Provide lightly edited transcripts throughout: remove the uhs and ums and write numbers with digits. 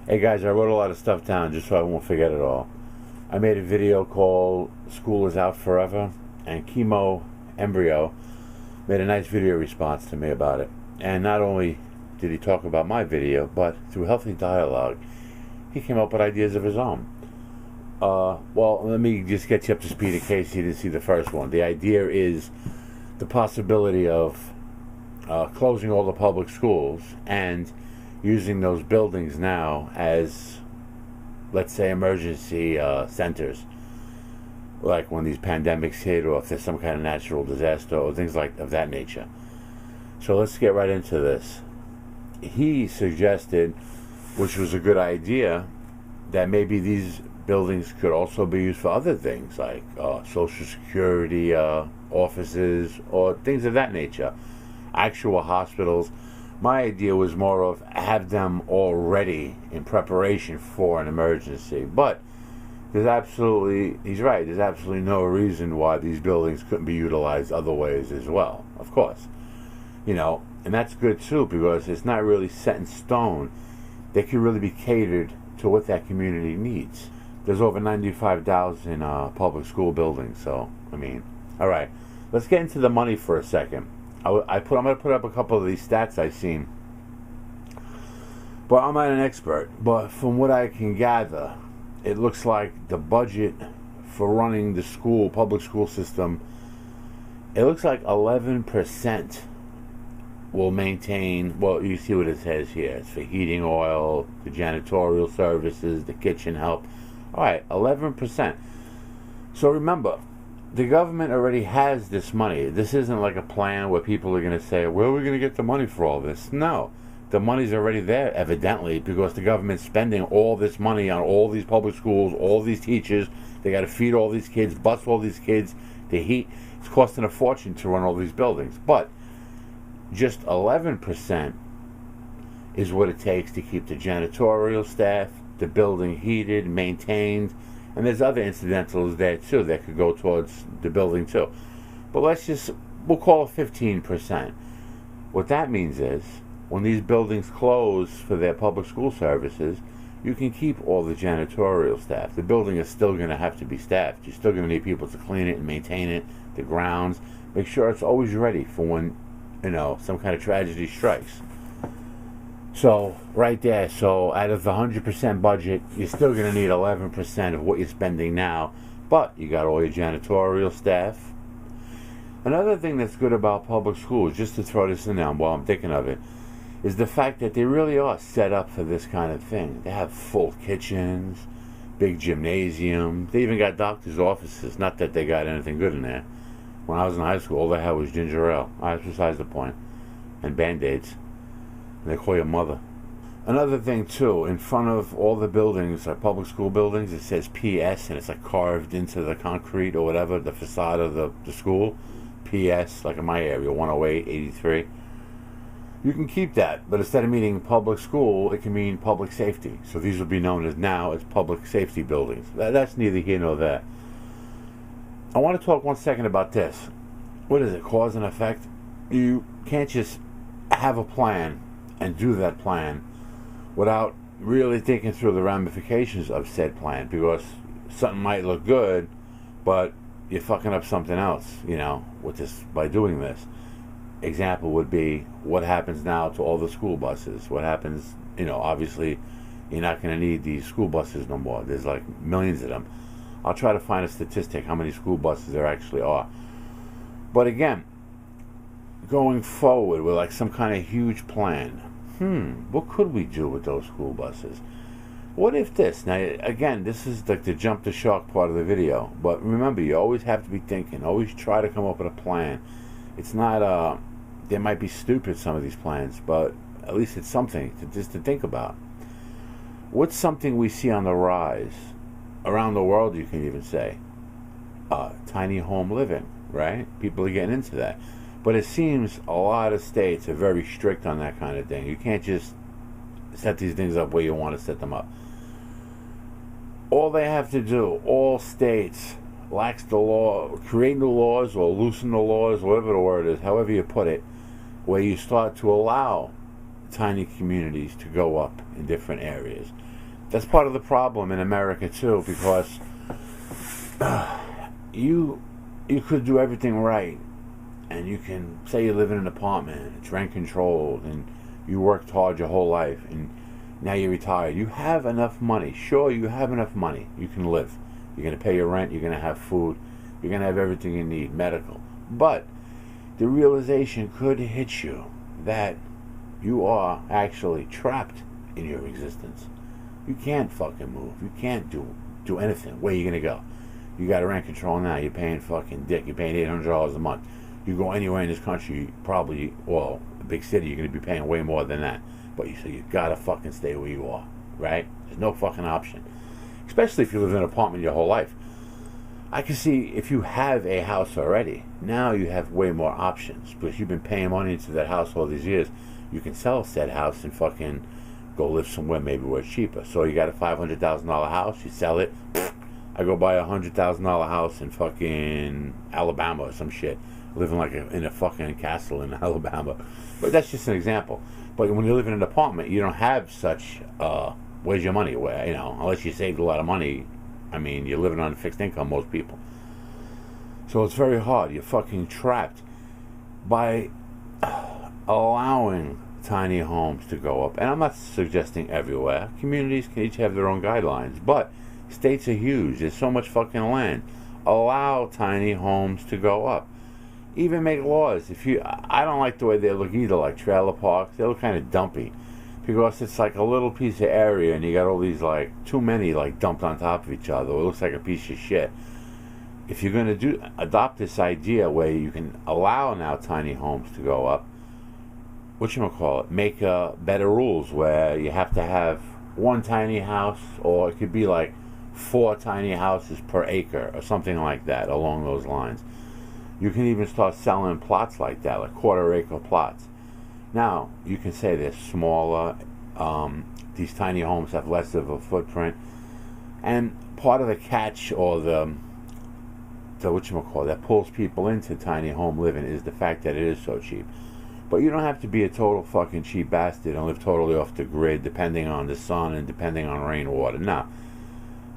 Hey guys, I wrote a lot of stuff down just so I won't forget it all. I made a video called School is Out Forever, and Chemo Embryo made a nice video response to me about it. And not only did he talk about my video, but through healthy dialogue, he came up with ideas of his own. Well, let me just get you up to speed in case you didn't see the first one. The idea is the possibility of closing all the public schools and using those buildings now as, let's say, emergency centers, like when these pandemics hit, or if there's some kind of natural disaster or things like of that nature. So let's get right into this. He suggested, which was a good idea, that maybe these buildings could also be used for other things, like Social Security offices or things of that nature, actual hospitals. My idea was more of have them all ready in preparation for an emergency. But he's right, there's absolutely no reason why these buildings couldn't be utilized other ways as well, of course. And that's good too, because it's not really set in stone. They can really be catered to what that community needs. There's over 95,000 public school buildings, so, all right. Let's get into the money for a second. I'm going to put up a couple of these stats I've seen. But I'm not an expert. But from what I can gather, it looks like the budget for running the public school system, it looks like 11% will maintain, well, you see what it says here. It's for heating oil, the janitorial services, the kitchen help. All right, 11%. So remember, the government already has this money. This isn't like a plan where people are going to say, where are we going to get the money for all this? No. The money's already there, evidently, because the government's spending all this money on all these public schools, all these teachers. They got to feed all these kids, bus all these kids, the heat. It's costing a fortune to run all these buildings. But just 11% is what it takes to keep the janitorial staff, the building heated, maintained. And there's other incidentals there too that could go towards the building too. But we'll call it 15%. What that means is, when these buildings close for their public school services, you can keep all the janitorial staff. The building is still going to have to be staffed. You're still going to need people to clean it and maintain it, the grounds. Make sure it's always ready for when, some kind of tragedy strikes. So, right there, out of the 100% budget, you're still going to need 11% of what you're spending now, but you got all your janitorial staff. Another thing that's good about public schools, just to throw this in there while I'm thinking of it, is the fact that they really are set up for this kind of thing. They have full kitchens, big gymnasium. They even got doctors' offices. Not that they got anything good in there. When I was in high school, all they had was ginger ale. That's besides the point. And Band-Aids. And they call you mother. Another thing, too, in front of all the buildings, like public school buildings, it says PS, and it's like carved into the concrete or whatever, the facade of the school. PS, like in my area, 108, 83. You can keep that, but instead of meaning public school, it can mean public safety. So these will be known as public safety buildings. That's neither here nor there. I want to talk 1 second about this. What is it, cause and effect? You can't just have a plan and do that plan without really thinking through the ramifications of said plan, because something might look good, but you're fucking up something else, with this, by doing this. Example would be, what happens now to all the school buses? What happens, obviously you're not going to need these school buses no more. There's like millions of them. I'll try to find a statistic how many school buses there actually are. But again, going forward with like some kind of huge plan, what could we do with those school buses? What if this? Now, again, this is like the jump the shark part of the video. But remember, you always have to be thinking. Always try to come up with a plan. It's not, they might be stupid, some of these plans, but at least it's something to think about. What's something we see on the rise? Around the world, you can even say. Tiny home living, right? People are getting into that. But it seems a lot of states are very strict on that kind of thing. You can't just set these things up where you want to set them up. All they have to do, all states, lax the law, create new laws or loosen the laws, whatever the word is, however you put it, where you start to allow tiny communities to go up in different areas. That's part of the problem in America too, because you could do everything right, and you can say you live in an apartment, it's rent controlled, and you worked hard your whole life, and now you're retired. You have enough money. Sure, you have enough money. You can live. You're going to pay your rent. You're going to have food. You're going to have everything you need, medical. But the realization could hit you that you are actually trapped in your existence. You can't fucking move. You can't do anything. Where are you going to go? You got a rent control now. You're paying fucking dick. You're paying $800 a month. You go anywhere in this country, probably, well, a big city, you're going to be paying way more than that. But you got to fucking stay where you are, right? There's no fucking option. Especially if you live in an apartment your whole life. I can see if you have a house already, now you have way more options. Because you've been paying money into that house all these years. You can sell said house and fucking go live somewhere maybe where it's cheaper. So you got a $500,000 house, you sell it. I go buy a $100,000 house in fucking Alabama or some shit. Living like in a fucking castle in Alabama. But that's just an example. But when you live in an apartment, you don't have such, where's your money? Where, unless you saved a lot of money, I mean, you're living on a fixed income, most people. So it's very hard. You're fucking trapped by allowing tiny homes to go up. And I'm not suggesting everywhere. Communities can each have their own guidelines. But states are huge. There's so much fucking land. Allow tiny homes to go up. Even make laws. I don't like the way they look either, like trailer parks. They look kind of dumpy because it's like a little piece of area and you got all these like too many like dumped on top of each other. It looks like a piece of shit. If you're going to adopt this idea where you can allow now tiny homes to go up, make better rules where you have to have one tiny house, or it could be like 4 tiny houses per acre or something like that along those lines. You can even start selling plots like that, like quarter-acre plots. Now, you can say they're smaller. These tiny homes have less of a footprint. And part of the catch, or the that pulls people into tiny home living is the fact that it is so cheap. But you don't have to be a total fucking cheap bastard and live totally off the grid, depending on the sun and depending on rainwater. No.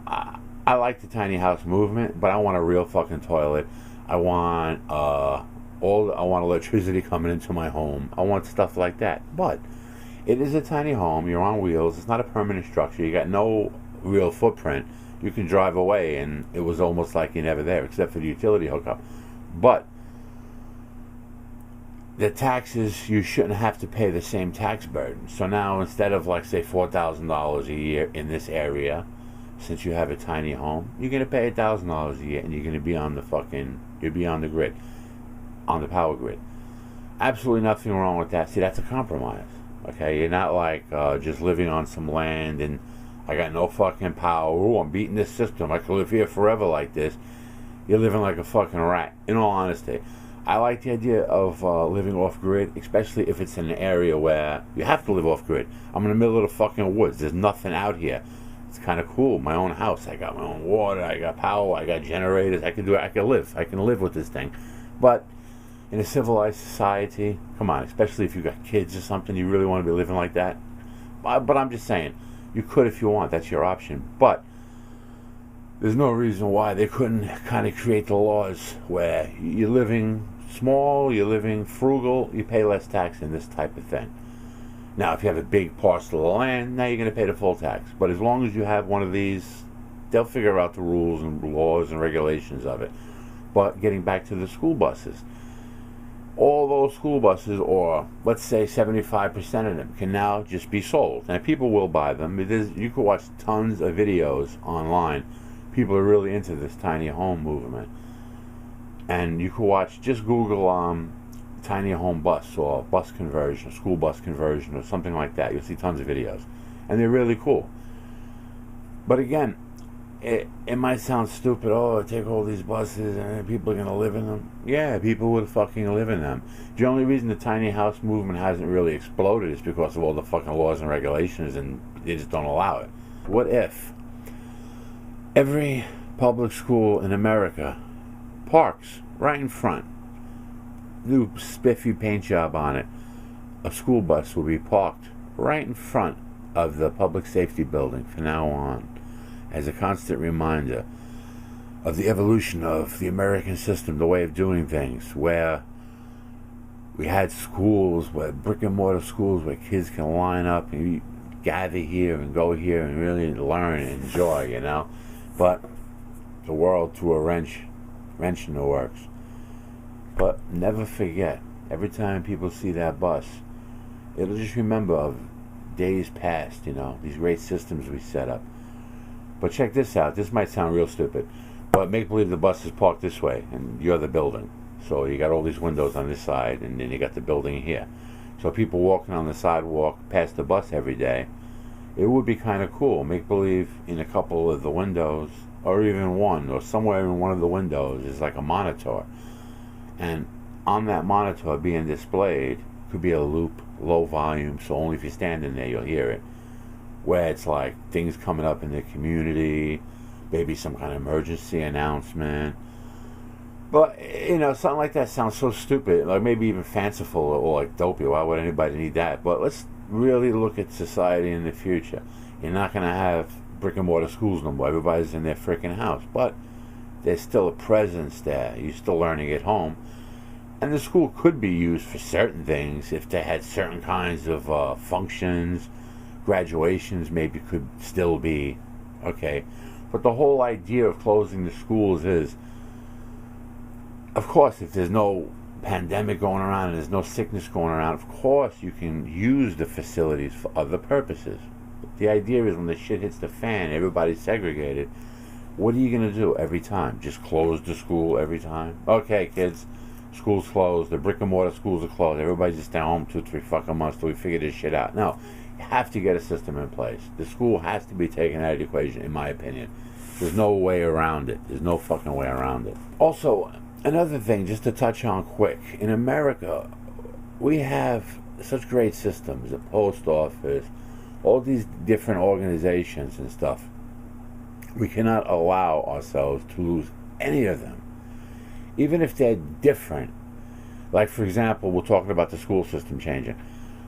I like the tiny house movement, but I want a real fucking toilet. I want I want electricity coming into my home. I want stuff like that. But it is a tiny home. You're on wheels. It's not a permanent structure. You got no real footprint. You can drive away, and it was almost like you're never there, except for the utility hookup. But the taxes, you shouldn't have to pay the same tax burden. So now, instead of like say $4,000 a year in this area, since you have a tiny home, you're going to pay $1,000 a year, and you're going to be on you'll be on the grid, on the power grid. Absolutely nothing wrong with that. See, that's a compromise. Okay, you're not like just living on some land and I got no fucking power. Ooh, I'm beating this system. I could live here forever like this. You're living like a fucking rat. In all honesty, I like the idea of living off grid, especially if it's in an area where you have to live off grid. I'm in the middle of the fucking woods. There's nothing out here. It's kind of cool. My own house. I got my own water. I got power. I got generators. I can live. I can live with this thing. But in a civilized society, come on, especially if you got kids or something, you really want to be living like that. But I'm just saying, you could if you want. That's your option. But there's no reason why they couldn't kind of create the laws where you're living small, you're living frugal, you pay less tax in this type of thing. Now, if you have a big parcel of land, now you're going to pay the full tax. But as long as you have one of these, they'll figure out the rules and laws and regulations of it. But getting back to the school buses, all those school buses, or let's say 75% of them, can now just be sold. And people will buy them. You can watch tons of videos online. People are really into this tiny home movement. And you can watch, just Google tiny home bus or bus conversion, school bus conversion or something like that. You'll see tons of videos. And they're really cool. But again, it might sound stupid. Oh, take all these buses and people are going to live in them. Yeah, people would fucking live in them. The only reason the tiny house movement hasn't really exploded is because of all the fucking laws and regulations, and they just don't allow it. What if every public school in America parks right in front, new spiffy paint job on it, a school bus will be parked right in front of the public safety building from now on as a constant reminder of the evolution of the American system, the way of doing things, where we had schools, where brick and mortar schools, where kids can line up and gather here and go here and really learn and enjoy, you know. But the world threw a wrench in the works. But never forget, every time people see that bus, it'll just remember of days past, you know, these great systems we set up. But check this out. This might sound real stupid, but make believe the bus is parked this way and you're the building. So you got all these windows on this side and then you got the building here. So people walking on the sidewalk past the bus every day, it would be kind of cool. Make believe in a couple of the windows, or even one, or somewhere in one of the windows is like a monitor. And on that monitor being displayed could be a loop, low volume, so only if you're standing there you'll hear it, where it's like things coming up in the community, maybe some kind of emergency announcement. But, you know, something like that sounds so stupid, like maybe even fanciful or like dopey. Why would anybody need that? But let's really look at society in the future. You're not going to have brick and mortar schools no more. Everybody's in their freaking house. But there's still a presence there. You're still learning at home. And the school could be used for certain things if they had certain kinds of functions. Graduations maybe could still be. Okay. But the whole idea of closing the schools is, of course, if there's no pandemic going around and there's no sickness going around, of course you can use the facilities for other purposes. But the idea is when the shit hits the fan, everybody's segregated, what are you going to do every time? Just close the school every time? Okay, kids, school's closed, the brick and mortar schools are closed, everybody just stay home 2-3 fucking months till we figure this shit out. No, you have to get a system in place. The school has to be taken out of the equation, in my opinion. There's no way around it. There's no fucking way around it. Also, another thing, just to touch on quick, in America, we have such great systems, the post office, all these different organizations and stuff. We cannot allow ourselves to lose any of them, even if they're different. Like, for example, we're talking about the school system changing.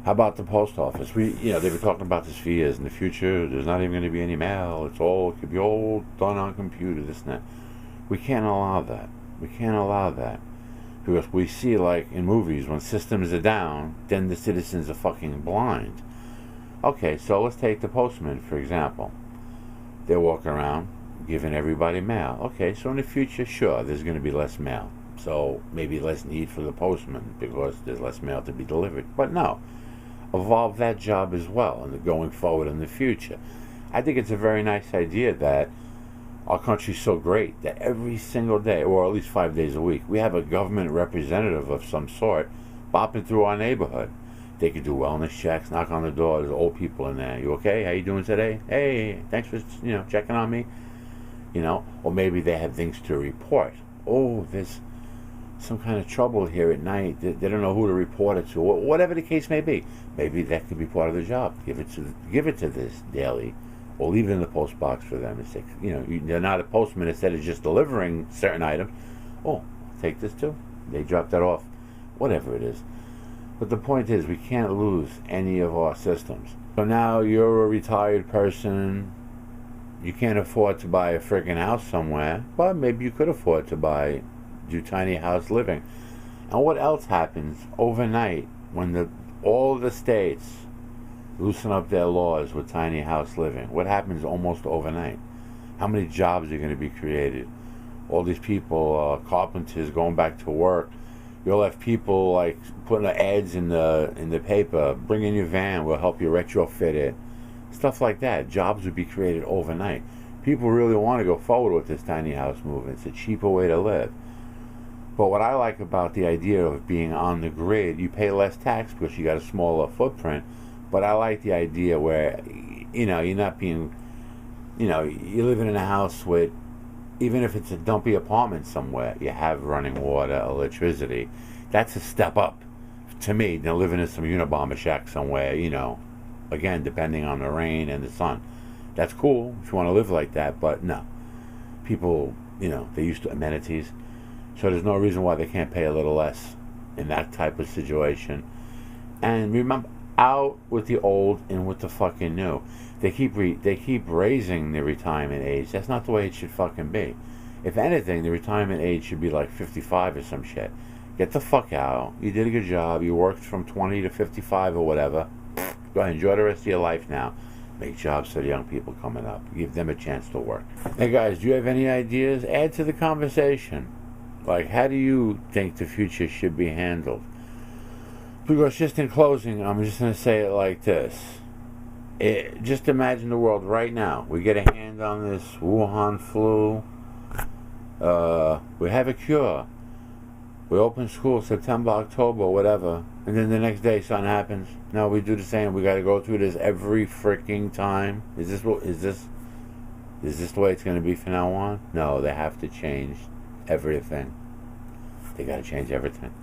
How about the post office? They've been talking about this for years. In the future, there's not even going to be any mail. It could be all done on computer, this and that. We can't allow that. We can't allow that. Because we see, like in movies, when systems are down, then the citizens are fucking blind. Okay, so let's take the postman, for example. They're walking around giving everybody mail. Okay, so in the future, sure, there's going to be less mail. So maybe less need for the postman because there's less mail to be delivered. But no, evolve that job as well and going forward in the future. I think it's a very nice idea that our country's so great that every single day, or at least 5 days a week, we have a government representative of some sort bopping through our neighborhood. They could do wellness checks, knock on the door. There's old people in there. You okay? How you doing today? Hey, thanks for checking on me. Or maybe they have things to report. Oh, there's some kind of trouble here at night. They don't know who to report it to, or whatever the case may be. Maybe that could be part of the job. Give it to this daily, or leave it in the post box for them. It's they're not a postman. Instead of just delivering certain items, take this too. They drop that off, whatever it is. But the point is, we can't lose any of our systems. So now you're a retired person. You can't afford to buy a friggin' house somewhere, but maybe you could afford to do tiny house living. And what else happens overnight when all the states loosen up their laws with tiny house living? What happens almost overnight? How many jobs are going to be created? All these people, carpenters, going back to work. You'll have people like putting ads in the paper. Bring in your van, we'll help you retrofit it. Stuff like that. Jobs would be created overnight. People really want to go forward with this tiny house movement. It's a cheaper way to live. But what I like about the idea of being on the grid, you pay less tax because you got a smaller footprint. But I like the idea where, you're not being, you're living in a house with, even if it's a dumpy apartment somewhere, you have running water, electricity. That's a step up to me than living in some Unabomber shack somewhere, again, depending on the rain and the sun. That's cool if you want to live like that, but no. People, they're used to amenities. So there's no reason why they can't pay a little less in that type of situation. And remember, Out with the old, in with the fucking new. They keep raising the retirement age. That's not the way it should fucking be. If anything, the retirement age should be like 55 or some shit. Get the fuck out. You did a good job. You worked from 20 to 55 or whatever. Go ahead, enjoy the rest of your life now. Make jobs for the young people coming up. Give them a chance to work. Hey guys, do you have any ideas? Add to the conversation. Like, how do you think the future should be handled? Because just in closing, I'm just going to say it like this. Just imagine the world right now. We get a hand on this Wuhan flu. We have a cure. We open school September, October, whatever. And then the next day something happens. No, we do the same. We got to go through this every freaking time. Is this the way it's going to be from now on? No, they have to change everything. They got to change everything.